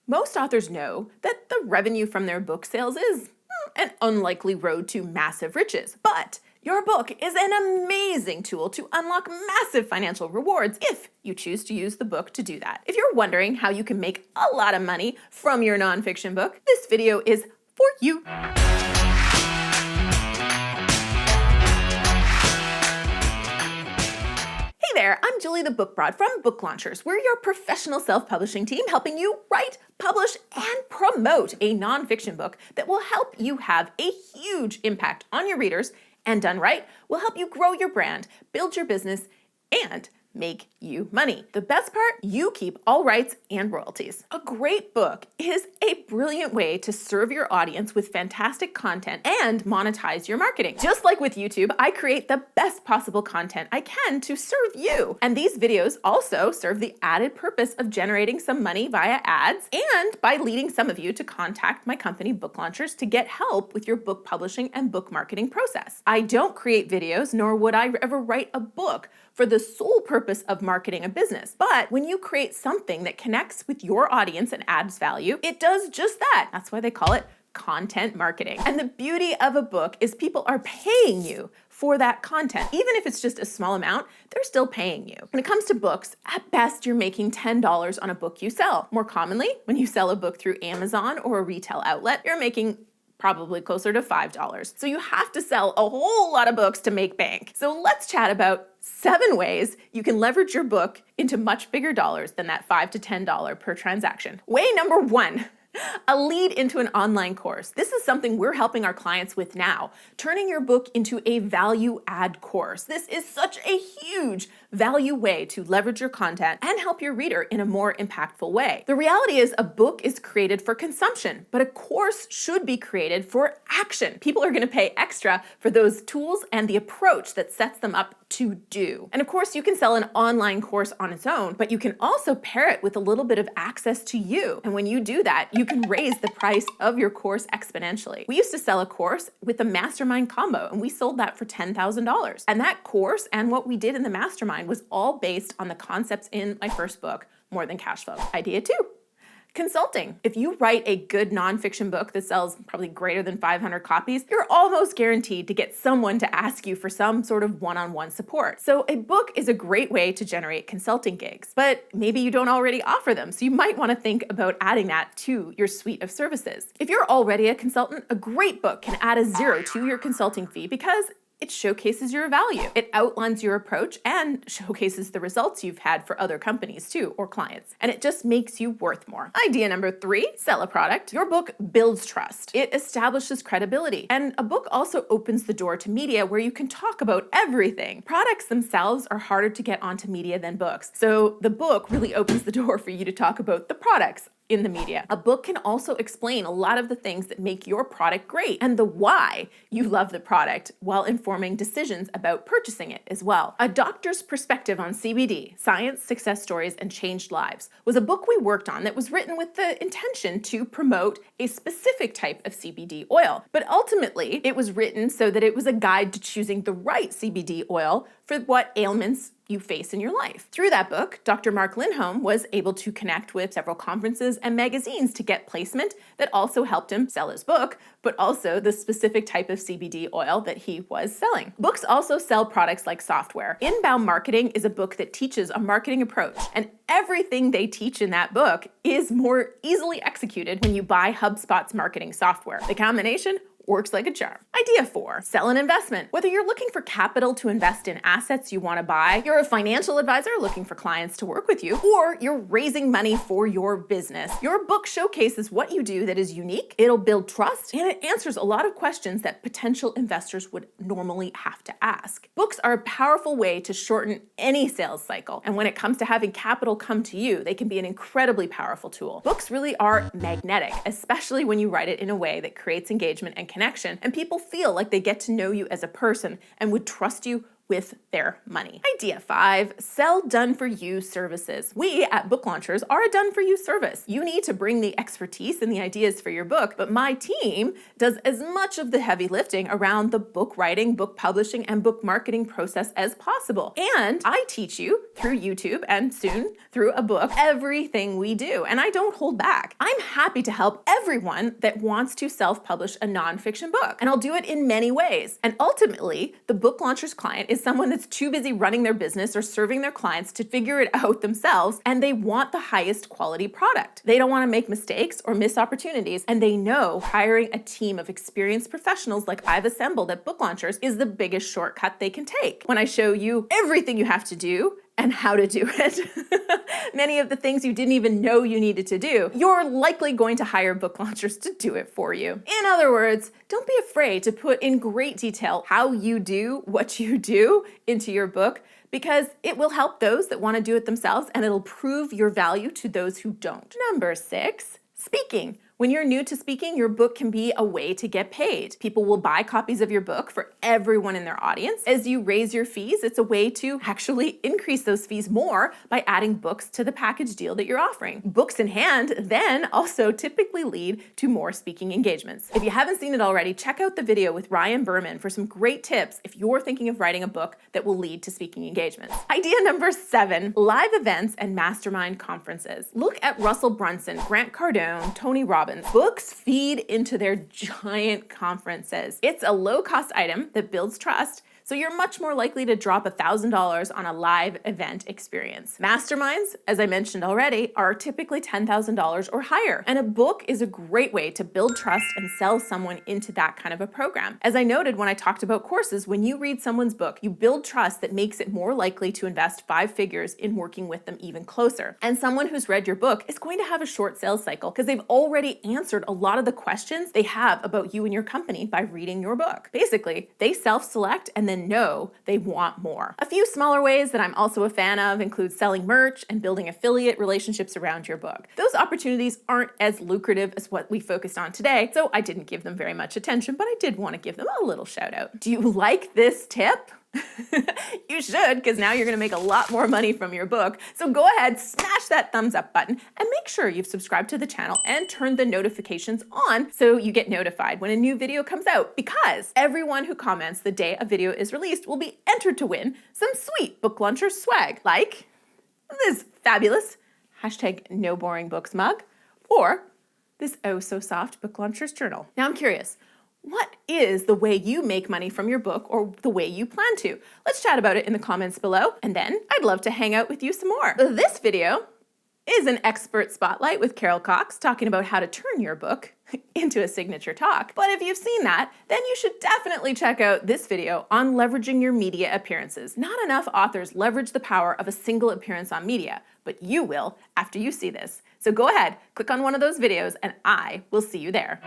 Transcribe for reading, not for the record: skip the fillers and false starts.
Most authors know that the revenue from their book sales is an unlikely road to massive riches, but your book is an amazing tool to unlock massive financial rewards if you choose to use the book to do that. If you're wondering how you can make a lot of money from your nonfiction book, this video is for you. Hey there, I'm Julie the Book Broad from Book Launchers. We're your professional self-publishing team helping you write, publish, and promote a nonfiction book that will help you have a huge impact on your readers, and done right, will help you grow your brand, build your business, and make you money. The best part, you keep all rights and royalties. A great book is a brilliant way to serve your audience with fantastic content and monetize your marketing. Just like with YouTube, I create the best possible content I can to serve you. And these videos also serve the added purpose of generating some money via ads and by leading some of you to contact my company, Book Launchers, to get help with your book publishing and book marketing process. I don't create videos, nor would I ever write a book for the sole purpose of marketing a business. But when you create something that connects with your audience and adds value, it does just that. That's why they call it content marketing. And the beauty of a book is people are paying you for that content. Even if it's just a small amount, they're still paying you. When it comes to books, at best, you're making $10 on a book you sell. More commonly, when you sell a book through Amazon or a retail outlet, you're making probably closer to $5. So you have to sell a whole lot of books to make bank. So let's chat about 7 ways you can leverage your book into much bigger dollars than that $5 to $10 per transaction. Way number 1. A lead into an online course. This is something we're helping our clients with now, turning your book into a value add course. This is such a huge value way to leverage your content and help your reader in a more impactful way. The reality is a book is created for consumption, but a course should be created for action. People are going to pay extra for those tools and the approach that sets them up to do. And of course, you can sell an online course on its own, but you can also pair it with a little bit of access to you. And when you do that, you can raise the price of your course exponentially. We used to sell a course with a mastermind combo, and we sold that for $10,000. And that course and what we did in the mastermind was all based on the concepts in my first book, More Than Cash Flow. Idea 2. Consulting. If you write a good nonfiction book that sells probably greater than 500 copies, you're almost guaranteed to get someone to ask you for some sort of one-on-one support. So a book is a great way to generate consulting gigs, but maybe you don't already offer them, so you might want to think about adding that to your suite of services. If you're already a consultant, a great book can add a 0 to your consulting fee because it showcases your value. It outlines your approach and showcases the results you've had for other companies too, or clients. And it just makes you worth more. Idea number 3, sell a product. Your book builds trust. It establishes credibility. And a book also opens the door to media where you can talk about everything. Products themselves are harder to get onto media than books. So the book really opens the door for you to talk about the products in the media. A book can also explain a lot of the things that make your product great and the why you love the product while informing decisions about purchasing it as well. A Doctor's Perspective on CBD, Science, Success Stories, and Changed Lives was a book we worked on that was written with the intention to promote a specific type of CBD oil. But ultimately, it was written so that it was a guide to choosing the right CBD oil for what ailments you face in your life. Through that book, Dr. Mark Lindholm was able to connect with several conferences and magazines to get placement that also helped him sell his book, but also the specific type of CBD oil that he was selling. Books also sell products like software. Inbound Marketing is a book that teaches a marketing approach, and everything they teach in that book is more easily executed when you buy HubSpot's marketing software. The combination works like a charm. Idea 4, sell an investment. Whether you're looking for capital to invest in assets you want to buy, you're a financial advisor looking for clients to work with you, or you're raising money for your business, your book showcases what you do that is unique, it'll build trust, and it answers a lot of questions that potential investors would normally have to ask. Books are a powerful way to shorten any sales cycle, and when it comes to having capital come to you, they can be an incredibly powerful tool. Books really are magnetic, especially when you write it in a way that creates engagement and connection, and people feel like they get to know you as a person and would trust you with their money. Idea 5, sell done-for-you services. We at Book Launchers are a done-for-you service. You need to bring the expertise and the ideas for your book, but my team does as much of the heavy lifting around the book writing, book publishing, and book marketing process as possible. And I teach you through YouTube and soon through a book everything we do, and I don't hold back. I'm happy to help everyone that wants to self-publish a nonfiction book, and I'll do it in many ways. And ultimately, the Book Launchers client is someone that's too busy running their business or serving their clients to figure it out themselves, and they want the highest quality product. They don't want to make mistakes or miss opportunities, and they know hiring a team of experienced professionals like I've assembled at Book Launchers is the biggest shortcut they can take. When I show you everything you have to do and how to do it, many of the things you didn't even know you needed to do, you're likely going to hire Book Launchers to do it for you. In other words, don't be afraid to put in great detail how you do what you do into your book, because it will help those that want to do it themselves, and it'll prove your value to those who don't. Number 6, speaking. When you're new to speaking, your book can be a way to get paid. People will buy copies of your book for everyone in their audience. As you raise your fees, it's a way to actually increase those fees more by adding books to the package deal that you're offering. Books in hand then also typically lead to more speaking engagements. If you haven't seen it already, check out the video with Ryan Berman for some great tips if you're thinking of writing a book that will lead to speaking engagements. Idea number 7, live events and mastermind conferences. Look at Russell Brunson, Grant Cardone, Tony Robbins. Books feed into their giant conferences. It's a low-cost item that builds trust, so you're much more likely to drop $1,000 on a live event experience. Masterminds, as I mentioned already, are typically $10,000 or higher, and a book is a great way to build trust and sell someone into that kind of a program. As I noted when I talked about courses, when you read someone's book, you build trust that makes it more likely to invest 5 figures in working with them even closer. And someone who's read your book is going to have a short sales cycle because they've already answered a lot of the questions they have about you and your company by reading your book. Basically, they self-select and then know they want more. A few smaller ways that I'm also a fan of include selling merch and building affiliate relationships around your book. Those opportunities aren't as lucrative as what we focused on today, so I didn't give them very much attention, but I did want to give them a little shout out. Do you like this tip? You should, because now you're going to make a lot more money from your book. So go ahead, smash that thumbs up button, and make sure you've subscribed to the channel and turned the notifications on so you get notified when a new video comes out, because everyone who comments the day a video is released will be entered to win some sweet Book Launcher swag, like this fabulous #NoBoringBooks mug, or this oh-so-soft Book Launchers journal. Now I'm curious, what is the way you make money from your book, or the way you plan to? Let's chat about it in the comments below, and then I'd love to hang out with you some more. This video is an expert spotlight with Carol Cox talking about how to turn your book into a signature talk. But if you've seen that, then you should definitely check out this video on leveraging your media appearances. Not enough authors leverage the power of a single appearance on media, but you will after you see this. So go ahead, click on one of those videos, and I will see you there.